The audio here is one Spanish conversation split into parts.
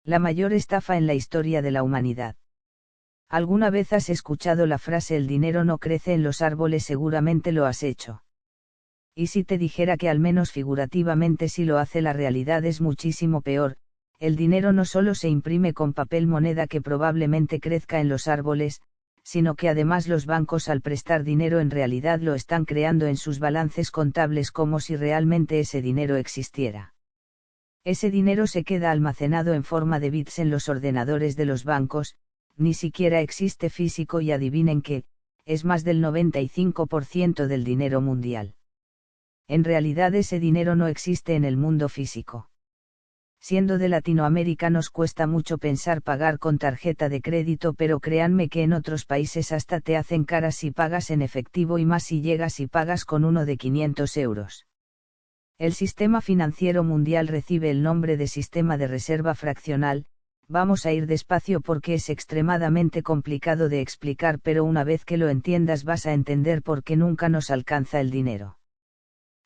La mayor estafa en la historia de la humanidad. ¿Alguna vez has escuchado la frase el dinero no crece en los árboles? Seguramente lo has hecho. Y si te dijera que al menos figurativamente sí lo hace, la realidad es muchísimo peor. El dinero no solo se imprime con papel moneda que probablemente crezca en los árboles, sino que además los bancos al prestar dinero en realidad lo están creando en sus balances contables como si realmente ese dinero existiera. Ese dinero se queda almacenado en forma de bits en los ordenadores de los bancos, ni siquiera existe físico y adivinen qué, es más del 95% del dinero mundial. En realidad ese dinero no existe en el mundo físico. Siendo de Latinoamérica nos cuesta mucho pensar pagar con tarjeta de crédito, pero créanme que en otros países hasta te hacen caras si pagas en efectivo y más si llegas y pagas con uno de 500 euros. El sistema financiero mundial recibe el nombre de sistema de reserva fraccional. Vamos a ir despacio porque es extremadamente complicado de explicar, pero una vez que lo entiendas vas a entender por qué nunca nos alcanza el dinero.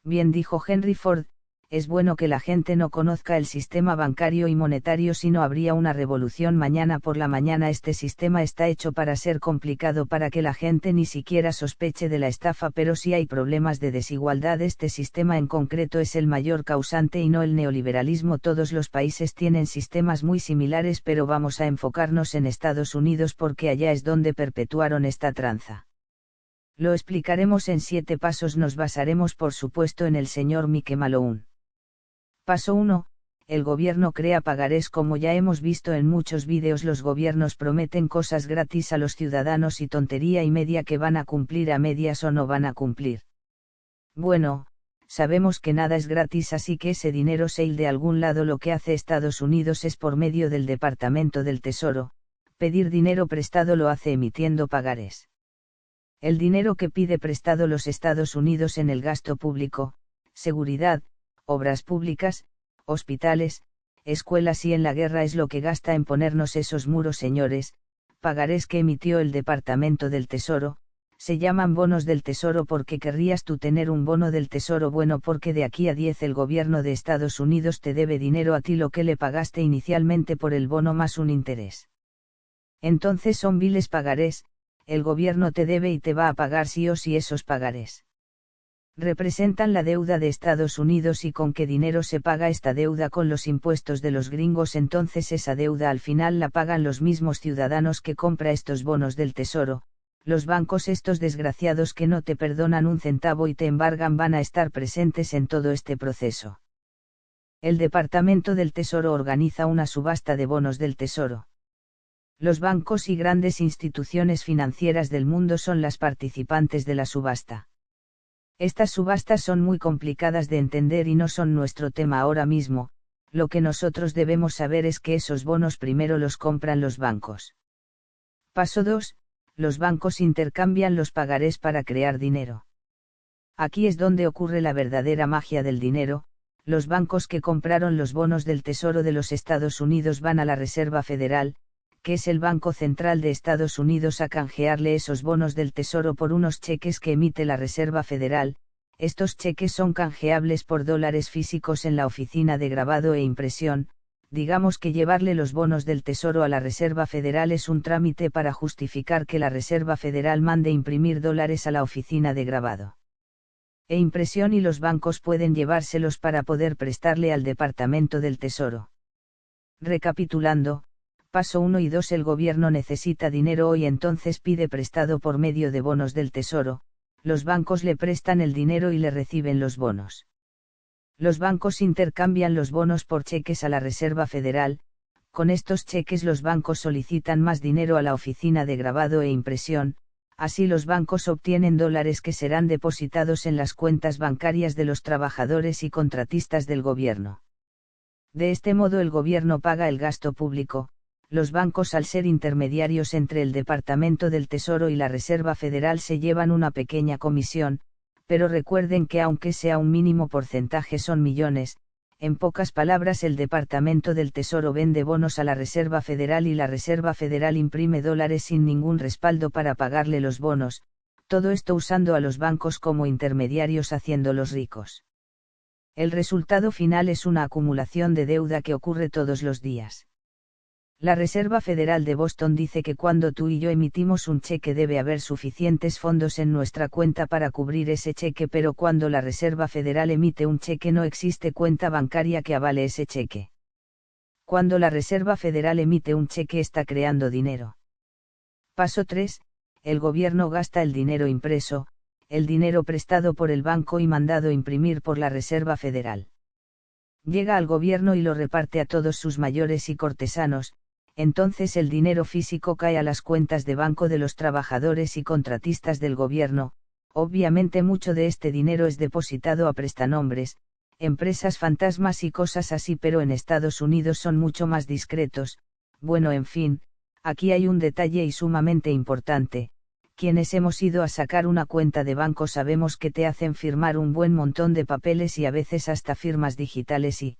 Bien dijo Henry Ford, es bueno que la gente no conozca el sistema bancario y monetario, si no habría una revolución mañana por la mañana. Este sistema está hecho para ser complicado, para que la gente ni siquiera sospeche de la estafa, pero si hay problemas de desigualdad, este sistema en concreto es el mayor causante y no el neoliberalismo. Todos los países tienen sistemas muy similares, pero vamos a enfocarnos en Estados Unidos porque allá es donde perpetuaron esta tranza. Lo explicaremos en 7 pasos. Nos basaremos por supuesto en el señor Mike Malone. Paso 1. El gobierno crea pagarés. Como ya hemos visto en muchos vídeos, los gobiernos prometen cosas gratis a los ciudadanos y tontería y media que van a cumplir a medias o no van a cumplir. Bueno, sabemos que nada es gratis, así que ese dinero se irá de algún lado. Lo que hace Estados Unidos es, por medio del Departamento del Tesoro, pedir dinero prestado. Lo hace emitiendo pagarés. El dinero que pide prestado los Estados Unidos en el gasto público, seguridad, obras públicas, hospitales, escuelas y en la guerra es lo que gasta en ponernos esos muros. Señores, pagarés que emitió el Departamento del Tesoro, se llaman bonos del Tesoro. ¿Por qué querrías tú tener un bono del Tesoro? Bueno, porque de aquí a 10 el gobierno de Estados Unidos te debe dinero a ti, lo que le pagaste inicialmente por el bono más un interés. Entonces son viles pagarés. El gobierno te debe y te va a pagar sí o sí. Esos pagarés representan la deuda de Estados Unidos. ¿Y con qué dinero se paga esta deuda? Con los impuestos de los gringos. Entonces esa deuda al final la pagan los mismos ciudadanos que compra estos bonos del Tesoro. Los bancos, estos desgraciados que no te perdonan un centavo y te embargan, van a estar presentes en todo este proceso. El Departamento del Tesoro organiza una subasta de bonos del Tesoro. Los bancos y grandes instituciones financieras del mundo son las participantes de la subasta. Estas subastas son muy complicadas de entender y no son nuestro tema ahora mismo. Lo que nosotros debemos saber es que esos bonos primero los compran los bancos. Paso 2. Los bancos intercambian los pagarés para crear dinero. Aquí es donde ocurre la verdadera magia del dinero. Los bancos que compraron los bonos del Tesoro de los Estados Unidos van a la Reserva Federal, que es el Banco Central de Estados Unidos, a canjearle esos bonos del Tesoro por unos cheques que emite la Reserva Federal. Estos cheques son canjeables por dólares físicos en la oficina de grabado e impresión. Digamos que llevarle los bonos del Tesoro a la Reserva Federal es un trámite para justificar que la Reserva Federal mande imprimir dólares a la oficina de grabado e impresión, y los bancos pueden llevárselos para poder prestarle al Departamento del Tesoro. Recapitulando, paso 1 y 2. El gobierno necesita dinero hoy, entonces pide prestado por medio de bonos del Tesoro. Los bancos le prestan el dinero y le reciben los bonos. Los bancos intercambian los bonos por cheques a la Reserva Federal. Con estos cheques los bancos solicitan más dinero a la oficina de grabado e impresión. Así los bancos obtienen dólares que serán depositados en las cuentas bancarias de los trabajadores y contratistas del gobierno. De este modo el gobierno paga el gasto público. Los bancos, al ser intermediarios entre el Departamento del Tesoro y la Reserva Federal, se llevan una pequeña comisión, pero recuerden que aunque sea un mínimo porcentaje son millones. En pocas palabras, el Departamento del Tesoro vende bonos a la Reserva Federal y la Reserva Federal imprime dólares sin ningún respaldo para pagarle los bonos, todo esto usando a los bancos como intermediarios, haciéndolos ricos. El resultado final es una acumulación de deuda que ocurre todos los días. La Reserva Federal de Boston dice que cuando tú y yo emitimos un cheque debe haber suficientes fondos en nuestra cuenta para cubrir ese cheque, pero cuando la Reserva Federal emite un cheque no existe cuenta bancaria que avale ese cheque. Cuando la Reserva Federal emite un cheque está creando dinero. Paso 3. El gobierno gasta el dinero impreso, el dinero prestado por el banco y mandado imprimir por la Reserva Federal. Llega al gobierno y lo reparte a todos sus mayores y cortesanos. Entonces el dinero físico cae a las cuentas de banco de los trabajadores y contratistas del gobierno. Obviamente mucho de este dinero es depositado a prestanombres, empresas fantasmas y cosas así, pero en Estados Unidos son mucho más discretos. Bueno, en fin, aquí hay un detalle y sumamente importante. Quienes hemos ido a sacar una cuenta de banco sabemos que te hacen firmar un buen montón de papeles y a veces hasta firmas digitales y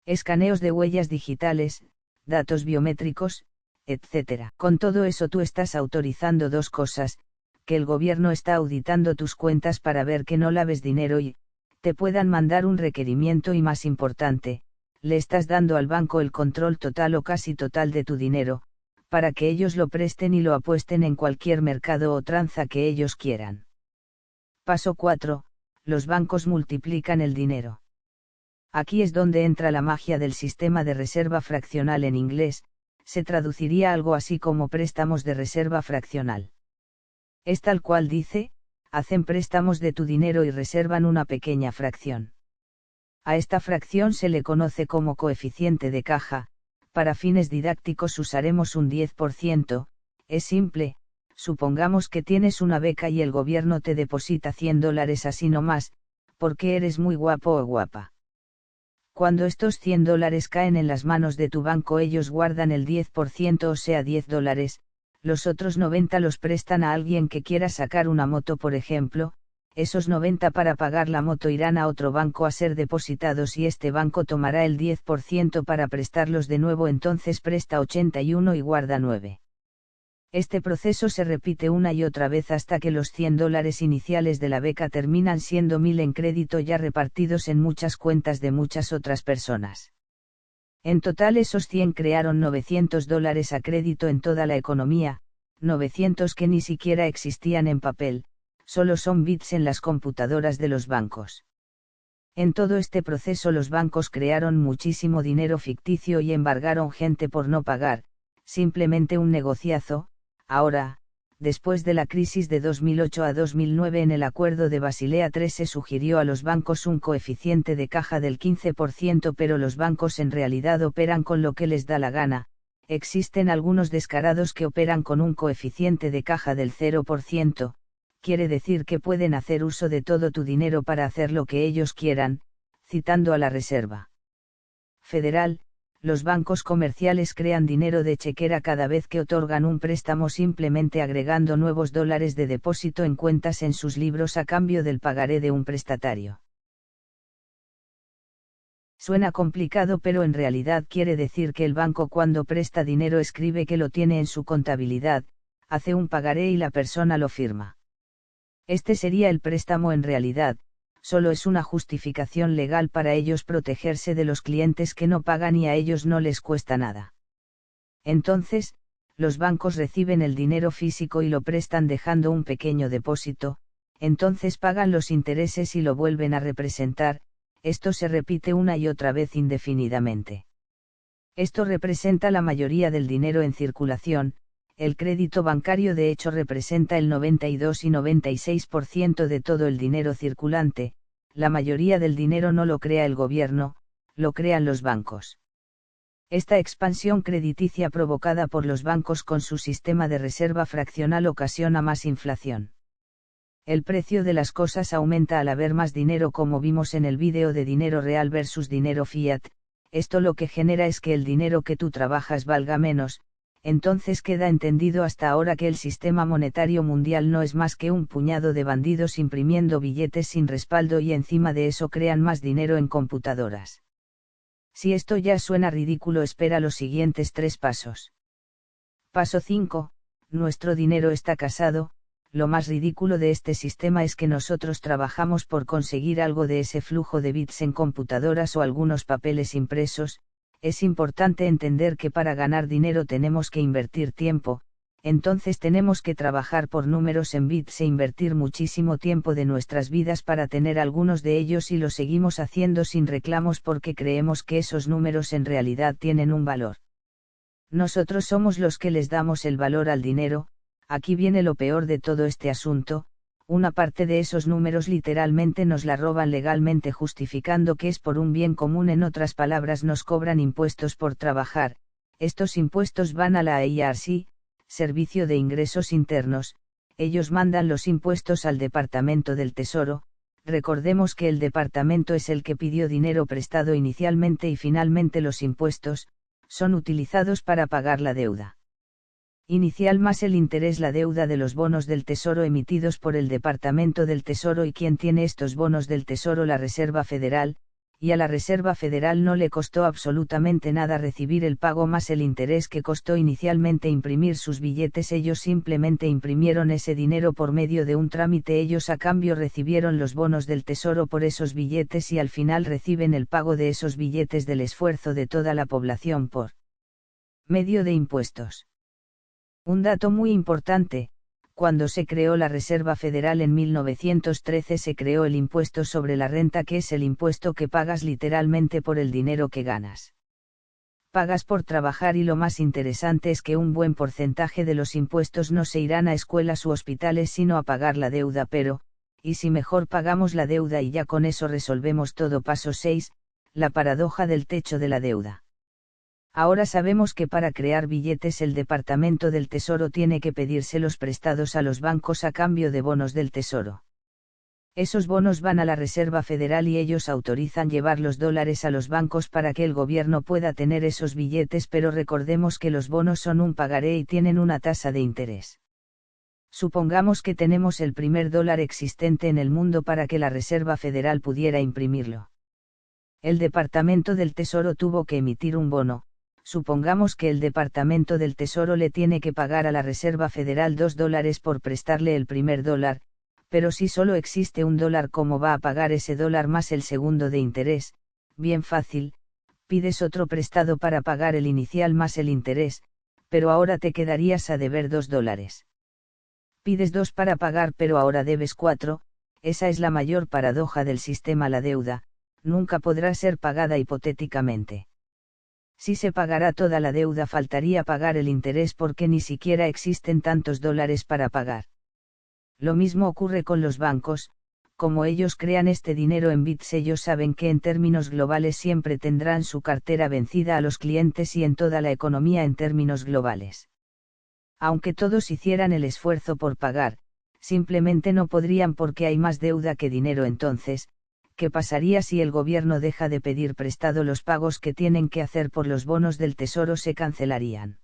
escaneos de huellas digitales, datos biométricos, etc. Con todo eso tú estás autorizando dos cosas: que el gobierno está auditando tus cuentas para ver que no laves dinero y te puedan mandar un requerimiento, y más importante, le estás dando al banco el control total o casi total de tu dinero, para que ellos lo presten y lo apuesten en cualquier mercado o tranza que ellos quieran. Paso 4. Los bancos multiplican el dinero. Aquí es donde entra la magia del sistema de reserva fraccional. En inglés, se traduciría algo así como préstamos de reserva fraccional. Es tal cual dice: hacen préstamos de tu dinero y reservan una pequeña fracción. A esta fracción se le conoce como coeficiente de caja. Para fines didácticos usaremos un 10%, es simple. Supongamos que tienes una beca y el gobierno te deposita $100 así nomás, porque eres muy guapo o guapa. Cuando estos $100 caen en las manos de tu banco, ellos guardan el 10%, o sea $10, los otros 90 los prestan a alguien que quiera sacar una moto, por ejemplo. Esos 90 para pagar la moto irán a otro banco a ser depositados y este banco tomará el 10% para prestarlos de nuevo, entonces presta 81 y guarda 9. Este proceso se repite una y otra vez hasta que los $100 iniciales de la beca terminan siendo 1000 en crédito ya repartidos en muchas cuentas de muchas otras personas. En total esos 100 crearon $900 a crédito en toda la economía, 900 que ni siquiera existían en papel, solo son bits en las computadoras de los bancos. En todo este proceso los bancos crearon muchísimo dinero ficticio y embargaron gente por no pagar, simplemente un negociazo. Ahora, después de la crisis de 2008 a 2009, en el Acuerdo de Basilea III se sugirió a los bancos un coeficiente de caja del 15%, pero los bancos en realidad operan con lo que les da la gana. Existen algunos descarados que operan con un coeficiente de caja del 0%, quiere decir que pueden hacer uso de todo tu dinero para hacer lo que ellos quieran, citando a la Reserva Federal. Los bancos comerciales crean dinero de chequera cada vez que otorgan un préstamo, simplemente agregando nuevos dólares de depósito en cuentas en sus libros a cambio del pagaré de un prestatario. Suena complicado, pero en realidad quiere decir que el banco, cuando presta dinero, escribe que lo tiene en su contabilidad, hace un pagaré y la persona lo firma. Este sería el préstamo en realidad. Solo es una justificación legal para ellos protegerse de los clientes que no pagan y a ellos no les cuesta nada. Entonces, los bancos reciben el dinero físico y lo prestan dejando un pequeño depósito, entonces pagan los intereses y lo vuelven a representar. Esto se repite una y otra vez indefinidamente. Esto representa la mayoría del dinero en circulación. El crédito bancario de hecho representa el 92 y 96% de todo el dinero circulante. La mayoría del dinero no lo crea el gobierno, lo crean los bancos. Esta expansión crediticia provocada por los bancos con su sistema de reserva fraccional ocasiona más inflación. El precio de las cosas aumenta al haber más dinero, como vimos en el vídeo de dinero real versus dinero fiat. Esto lo que genera es que el dinero que tú trabajas valga menos. Entonces queda entendido hasta ahora que el sistema monetario mundial no es más que un puñado de bandidos imprimiendo billetes sin respaldo y encima de eso crean más dinero en computadoras. Si esto ya suena ridículo, espera los siguientes 3 pasos. Paso 5. Nuestro dinero está casado. Lo más ridículo de este sistema es que nosotros trabajamos por conseguir algo de ese flujo de bits en computadoras o algunos papeles impresos. Es importante entender que para ganar dinero tenemos que invertir tiempo, entonces tenemos que trabajar por números en bits e invertir muchísimo tiempo de nuestras vidas para tener algunos de ellos y lo seguimos haciendo sin reclamos porque creemos que esos números en realidad tienen un valor. Nosotros somos los que les damos el valor al dinero. Aquí viene lo peor de todo este asunto, una parte de esos números literalmente nos la roban legalmente justificando que es por un bien común, en otras palabras nos cobran impuestos por trabajar, estos impuestos van a la IRC, Servicio de Ingresos Internos, ellos mandan los impuestos al Departamento del Tesoro, recordemos que el departamento es el que pidió dinero prestado inicialmente y finalmente los impuestos, son utilizados para pagar la deuda inicial más el interés, la deuda de los bonos del Tesoro emitidos por el Departamento del Tesoro. ¿Y quién tiene estos bonos del Tesoro? La Reserva Federal, y a la Reserva Federal no le costó absolutamente nada recibir el pago más el interés que costó inicialmente imprimir sus billetes. Ellos simplemente imprimieron ese dinero por medio de un trámite, ellos a cambio recibieron los bonos del Tesoro por esos billetes y al final reciben el pago de esos billetes del esfuerzo de toda la población por medio de impuestos. Un dato muy importante, cuando se creó la Reserva Federal en 1913 se creó el impuesto sobre la renta, que es el impuesto que pagas literalmente por el dinero que ganas. Pagas por trabajar y lo más interesante es que un buen porcentaje de los impuestos no se irán a escuelas u hospitales sino a pagar la deuda, pero, ¿y si mejor pagamos la deuda y ya con eso resolvemos todo? Paso 6, la paradoja del techo de la deuda. Ahora sabemos que para crear billetes el Departamento del Tesoro tiene que pedírselos prestados a los bancos a cambio de bonos del Tesoro. Esos bonos van a la Reserva Federal y ellos autorizan llevar los dólares a los bancos para que el gobierno pueda tener esos billetes, pero recordemos que los bonos son un pagaré y tienen una tasa de interés. Supongamos que tenemos el primer dólar existente en el mundo para que la Reserva Federal pudiera imprimirlo. El Departamento del Tesoro tuvo que emitir un bono. Supongamos que el Departamento del Tesoro le tiene que pagar a la Reserva Federal $2 por prestarle el primer dólar, pero si solo existe un dólar, ¿cómo va a pagar ese dólar más el segundo de interés? Bien fácil, pides otro prestado para pagar el inicial más el interés, pero ahora te quedarías a deber $2. Pides 2 para pagar pero ahora debes 4, esa es la mayor paradoja del sistema. La deuda, nunca podrá ser pagada hipotéticamente. Si se pagara toda la deuda faltaría pagar el interés porque ni siquiera existen tantos dólares para pagar. Lo mismo ocurre con los bancos, como ellos crean este dinero en bits, ellos saben que en términos globales siempre tendrán su cartera vencida a los clientes y en toda la economía en términos globales. Aunque todos hicieran el esfuerzo por pagar, simplemente no podrían porque hay más deuda que dinero. Entonces, ¿qué pasaría si el gobierno deja de pedir prestado? Los pagos que tienen que hacer por los bonos del Tesoro se cancelarían.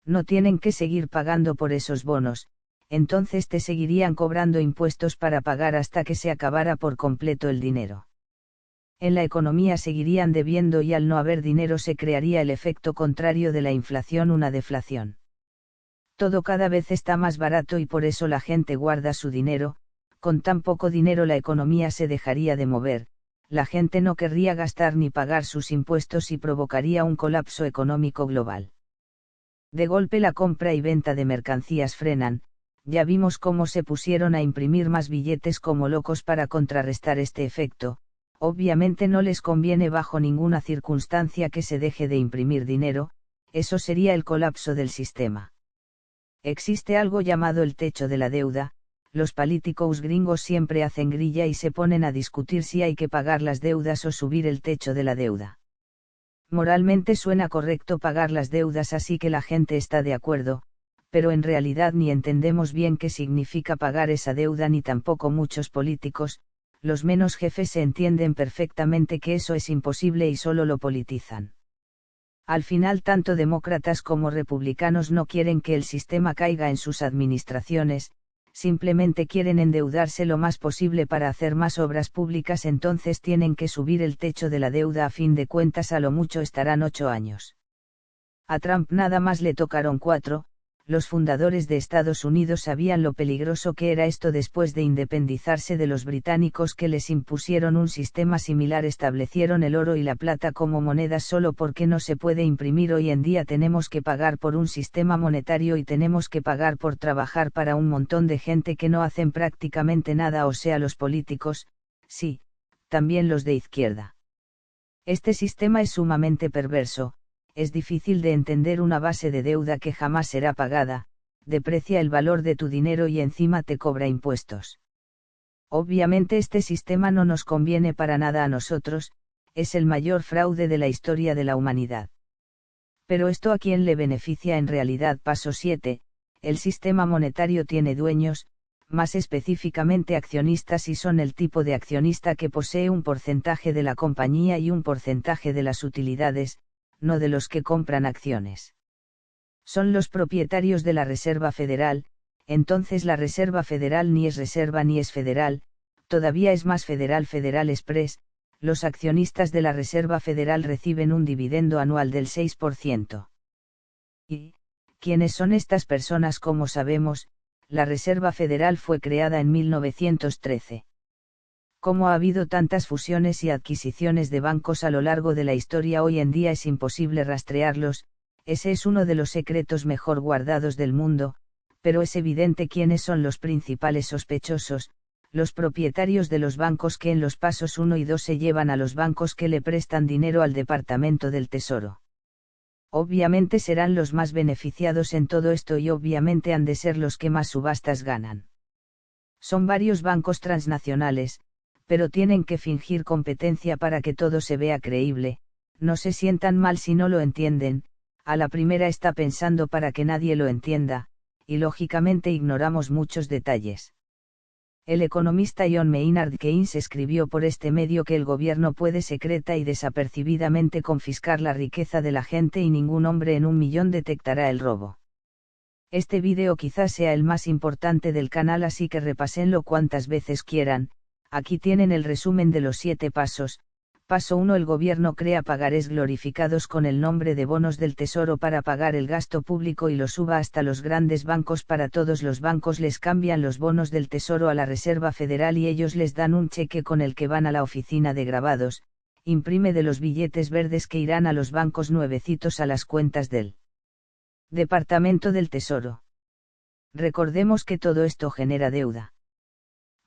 No tienen que seguir pagando por esos bonos, entonces te seguirían cobrando impuestos para pagar hasta que se acabara por completo el dinero. En la economía seguirían debiendo y al no haber dinero se crearía el efecto contrario de la inflación, una deflación. Todo cada vez está más barato y por eso la gente guarda su dinero. Con tan poco dinero la economía se dejaría de mover, la gente no querría gastar ni pagar sus impuestos y provocaría un colapso económico global. De golpe la compra y venta de mercancías frenan, ya vimos cómo se pusieron a imprimir más billetes como locos para contrarrestar este efecto. Obviamente no les conviene bajo ninguna circunstancia que se deje de imprimir dinero, eso sería el colapso del sistema. Existe algo llamado el techo de la deuda. Los políticos gringos siempre hacen grilla y se ponen a discutir si hay que pagar las deudas o subir el techo de la deuda. Moralmente suena correcto pagar las deudas, así que la gente está de acuerdo, pero en realidad ni entendemos bien qué significa pagar esa deuda ni tampoco muchos políticos, los menos jefes se entienden perfectamente que eso es imposible y solo lo politizan. Al final tanto demócratas como republicanos no quieren que el sistema caiga en sus administraciones, simplemente quieren endeudarse lo más posible para hacer más obras públicas, entonces tienen que subir el techo de la deuda. A fin de cuentas a lo mucho estarán 8 años. A Trump nada más le tocaron 4, los fundadores de Estados Unidos sabían lo peligroso que era esto después de independizarse de los británicos que les impusieron un sistema similar, establecieron el oro y la plata como monedas solo porque no se puede imprimir. Hoy en día tenemos que pagar por un sistema monetario y tenemos que pagar por trabajar para un montón de gente que no hacen prácticamente nada, o sea, los políticos, sí, también los de izquierda. Este sistema es sumamente perverso. Es difícil de entender una base de deuda que jamás será pagada, deprecia el valor de tu dinero y encima te cobra impuestos. Obviamente este sistema no nos conviene para nada a nosotros, es el mayor fraude de la historia de la humanidad. Pero ¿esto a quién le beneficia en realidad? Paso 7. El sistema monetario tiene dueños, más específicamente accionistas, y son el tipo de accionista que posee un porcentaje de la compañía y un porcentaje de las utilidades, no de los que compran acciones. Son los propietarios de la Reserva Federal. Entonces la Reserva Federal ni es reserva ni es federal, todavía es más federal. Federal Express, los accionistas de la Reserva Federal reciben un dividendo anual del 6%. ¿Y quiénes son estas personas? Como sabemos, la Reserva Federal fue creada en 1913. Como ha habido tantas fusiones y adquisiciones de bancos a lo largo de la historia, hoy en día es imposible rastrearlos. Ese es uno de los secretos mejor guardados del mundo, pero es evidente quiénes son los principales sospechosos, los propietarios de los bancos que en los pasos 1 y 2 se llevan a los bancos que le prestan dinero al Departamento del Tesoro. Obviamente serán los más beneficiados en todo esto y obviamente han de ser los que más subastas ganan. Son varios bancos transnacionales, pero tienen que fingir competencia para que todo se vea creíble. No se sientan mal si no lo entienden, a la primera está pensando para que nadie lo entienda, y lógicamente ignoramos muchos detalles. El economista John Maynard Keynes escribió por este medio que el gobierno puede secreta y desapercibidamente confiscar la riqueza de la gente y ningún hombre en 1.000.000 detectará el robo. Este vídeo quizás sea el más importante del canal, así que repásenlo cuantas veces quieran. Aquí tienen el resumen de los 7 pasos. Paso 1. El gobierno crea pagarés glorificados con el nombre de bonos del tesoro para pagar el gasto público y los suba hasta los grandes bancos. Para todos los bancos les cambian los bonos del tesoro a la Reserva Federal y ellos les dan un cheque con el que van a la oficina de gravados, imprime de los billetes verdes que irán a los bancos nuevecitos a las cuentas del Departamento del Tesoro. Recordemos que todo esto genera deuda.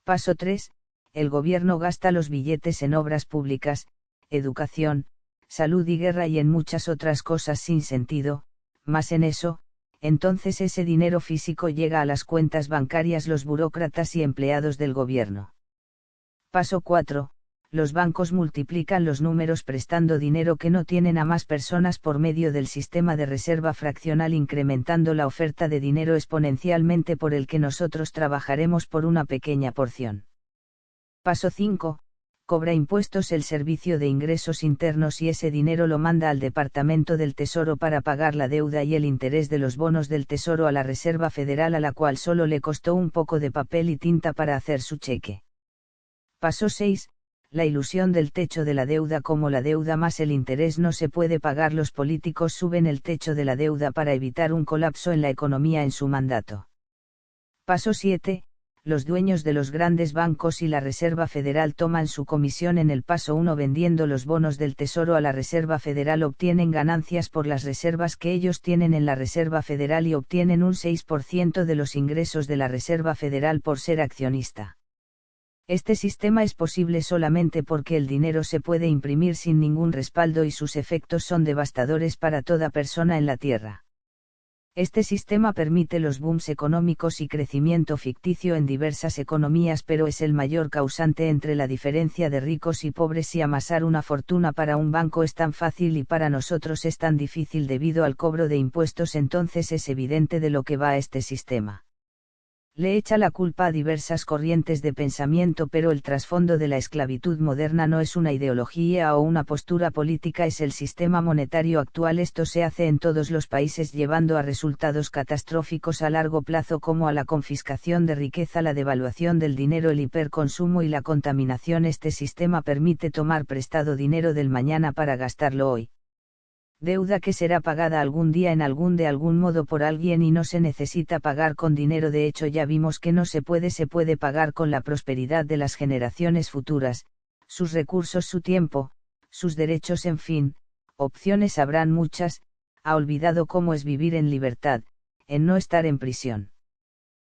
Paso 3. El gobierno gasta los billetes en obras públicas, educación, salud y guerra y en muchas otras cosas sin sentido, más en eso, entonces ese dinero físico llega a las cuentas bancarias, los burócratas y empleados del gobierno. Paso 4. Los bancos multiplican los números prestando dinero que no tienen a más personas por medio del sistema de reserva fraccional, incrementando la oferta de dinero exponencialmente por el que nosotros trabajaremos por una pequeña porción. Paso 5. Cobra impuestos el Servicio de Ingresos Internos y ese dinero lo manda al Departamento del Tesoro para pagar la deuda y el interés de los bonos del Tesoro a la Reserva Federal, a la cual solo le costó un poco de papel y tinta para hacer su cheque. Paso 6. La ilusión del techo de la deuda. Como la deuda más el interés no se puede pagar, los políticos suben el techo de la deuda para evitar un colapso en la economía en su mandato. Paso 7. Los dueños de los grandes bancos y la Reserva Federal toman su comisión en el paso 1 vendiendo los bonos del Tesoro a la Reserva Federal, obtienen ganancias por las reservas que ellos tienen en la Reserva Federal y obtienen un 6% de los ingresos de la Reserva Federal por ser accionista. Este sistema es posible solamente porque el dinero se puede imprimir sin ningún respaldo y sus efectos son devastadores para toda persona en la Tierra. Este sistema permite los booms económicos y crecimiento ficticio en diversas economías, pero es el mayor causante entre la diferencia de ricos y pobres, y amasar una fortuna para un banco es tan fácil y para nosotros es tan difícil debido al cobro de impuestos. Entonces es evidente de lo que va este sistema. Le echa la culpa a diversas corrientes de pensamiento, pero el trasfondo de la esclavitud moderna no es una ideología o una postura política, es el sistema monetario actual. Esto se hace en todos los países llevando a resultados catastróficos a largo plazo, como a la confiscación de riqueza, la devaluación del dinero, el hiperconsumo y la contaminación. Este sistema permite tomar prestado dinero del mañana para gastarlo hoy. Deuda que será pagada algún día en algún de algún modo por alguien y no se necesita pagar con dinero. De hecho ya vimos que no se puede pagar con la prosperidad de las generaciones futuras, sus recursos, su tiempo, sus derechos, en fin, opciones habrán muchas. Ha olvidado cómo es vivir en libertad, en no estar en prisión.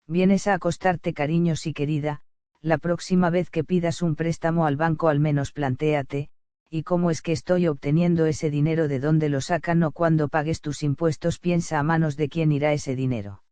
Vienes a acostarte, cariño, sí querida. La próxima vez que pidas un préstamo al banco al menos plantéate, ¿y cómo es que estoy obteniendo ese dinero? ¿De dónde lo sacan? O cuando pagues tus impuestos piensa a manos de quién irá ese dinero.